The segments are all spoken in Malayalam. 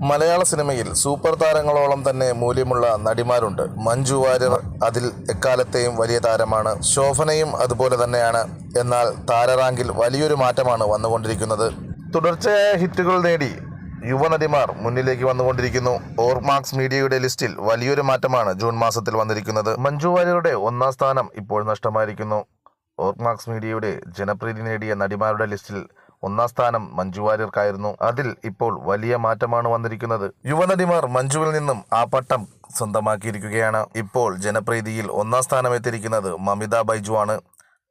മലയാള സിനിമയിൽ സൂപ്പർ താരങ്ങളോളം തന്നെ മൂല്യമുള്ള നടിമാരുണ്ട്. മഞ്ജു വാര്യർ അതിൽ എക്കാലത്തെയും വലിയ താരമാണ്. ശോഭനയും അതുപോലെ തന്നെയാണ്. എന്നാൽ താരറാങ്കിൽ വലിയൊരു മാറ്റമാണ് വന്നുകൊണ്ടിരിക്കുന്നത്. തുടർച്ചയായ ഹിറ്റുകൾ നേടി യുവനടിമാർ മുന്നിലേക്ക് വന്നുകൊണ്ടിരിക്കുന്നു. ഓർമാക്സ് മീഡിയയുടെ ലിസ്റ്റിൽ വലിയൊരു മാറ്റമാണ് ജൂൺ മാസത്തിൽ വന്നിരിക്കുന്നത്. മഞ്ജു വാര്യരുടെ ഒന്നാം സ്ഥാനം ഇപ്പോൾ നഷ്ടമായിരിക്കുന്നു. ഓർമാക്സ് മീഡിയയുടെ ജനപ്രീതി നേടിയ നടിമാരുടെ ലിസ്റ്റിൽ ഒന്നാം സ്ഥാനം മഞ്ജു വാര്യർക്കായിരുന്നു. അതിൽ ഇപ്പോൾ വലിയ മാറ്റമാണ് വന്നിരിക്കുന്നത്. യുവനടിമാർ മഞ്ജുവിൽ നിന്നും ആ പട്ടം സ്വന്തമാക്കിയിരിക്കുകയാണ്. ഇപ്പോൾ ജനപ്രീതിയിൽ ഒന്നാം സ്ഥാനം എത്തിയിരിക്കുന്നത് മമിത ബൈജു ആണ്.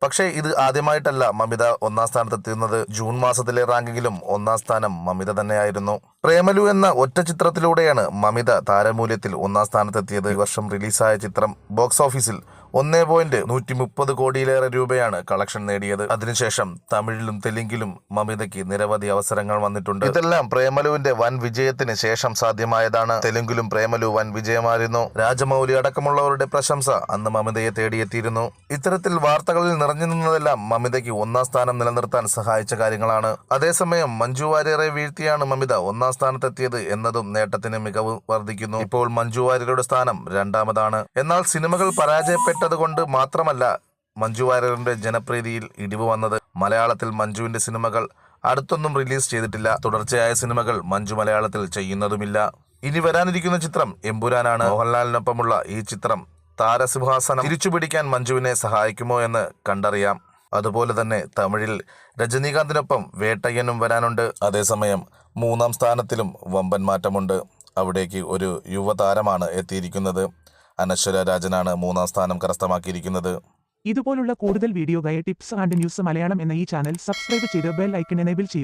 പക്ഷേ ഇത് ആദ്യമായിട്ടല്ല മമിത ഒന്നാം സ്ഥാനത്തെത്തുന്നത്. ജൂൺ മാസത്തിലെ റാങ്കിങ്ങിലും ഒന്നാം സ്ഥാനം മമിത തന്നെയായിരുന്നു. പ്രേമലു എന്ന ഒറ്റ ചിത്രത്തിലൂടെയാണ് മമിത താരമൂല്യത്തിൽ ഒന്നാം സ്ഥാനത്തെത്തിയത്. ഈ വർഷം റിലീസായ ചിത്രം ബോക്സ് ഓഫീസിൽ 1.130 കോടിയിലേറെ രൂപയാണ് കളക്ഷൻ നേടിയത്. അതിനുശേഷം തമിഴിലും തെലുങ്കിലും മമിതയ്ക്ക് നിരവധി അവസരങ്ങൾ വന്നിട്ടുണ്ട്. ഇതെല്ലാം പ്രേമലുവിന്റെ വൻ വിജയത്തിന് ശേഷം സാധ്യമായതാണ്. തെലുങ്കിലും പ്രേമലു വൻ വിജയമായിരുന്നു. രാജമൗലി അടക്കമുള്ളവരുടെ പ്രശംസ അന്ന് മമിതയെ തേടിയെത്തിയിരുന്നു. ഇത്തരത്തിൽ വാർത്തകളിൽ നിറഞ്ഞു നിന്നതെല്ലാം മമിതയ്ക്ക് ഒന്നാം സ്ഥാനം നിലനിർത്താൻ സഹായിച്ച കാര്യങ്ങളാണ്. അതേസമയം മഞ്ജു വാര്യരെ വീഴ്ത്തിയാണ് മമിത ഒന്നാം സ്ഥാനത്തെത്തിയത് എന്നതും നേട്ടത്തിന് മികവ് വർദ്ധിക്കുന്നു. ഇപ്പോൾ മഞ്ജു വാര്യരുടെ സ്ഥാനം രണ്ടാമതാണ്. എന്നാൽ സിനിമകൾ പരാജയപ്പെട്ടതുകൊണ്ട് മാത്രമല്ല മഞ്ജു വാര്യരുടെ ജനപ്രീതിയിൽ ഇടിവ് വന്നത്. മലയാളത്തിൽ മഞ്ജുവിന്റെ സിനിമകൾ അടുത്തൊന്നും റിലീസ് ചെയ്തിട്ടില്ല. തുടർച്ചയായ സിനിമകൾ മഞ്ജു മലയാളത്തിൽ ചെയ്യുന്നതുമില്ല. ഇനി വരാനിരിക്കുന്ന ചിത്രം എമ്പുരാനാണ്. മോഹൻലാലിനൊപ്പമുള്ള ഈ ചിത്രം താരസിംഹാസനം തിരിച്ചുപിടിക്കാൻ മഞ്ജുവിനെ സഹായിക്കുമോ എന്ന് കണ്ടറിയാം. അതുപോലെ തന്നെ തമിഴിൽ രജനീകാന്തിനൊപ്പം വേട്ടയ്യനും വരാനുണ്ട്. അതേസമയം മൂന്നാം സ്ഥാനത്തിലും വമ്പൻ മാറ്റമുണ്ട്. അവിടേക്ക് ഒരു യുവതാരമാണ് എത്തിയിരിക്കുന്നത്. അനശ്വര രാജനാണ് മൂന്നാം സ്ഥാനം കരസ്ഥമാക്കിയിരിക്കുന്നത്. ഇതുപോലുള്ള കൂടുതൽ video tips and news Malayalam എന്ന ഈ ചാനൽ സബ്സ്ക്രൈബ് ചെയ്ത് ബെൽ ഐക്കൺ എനേബിൾ ചെയ്യൂ.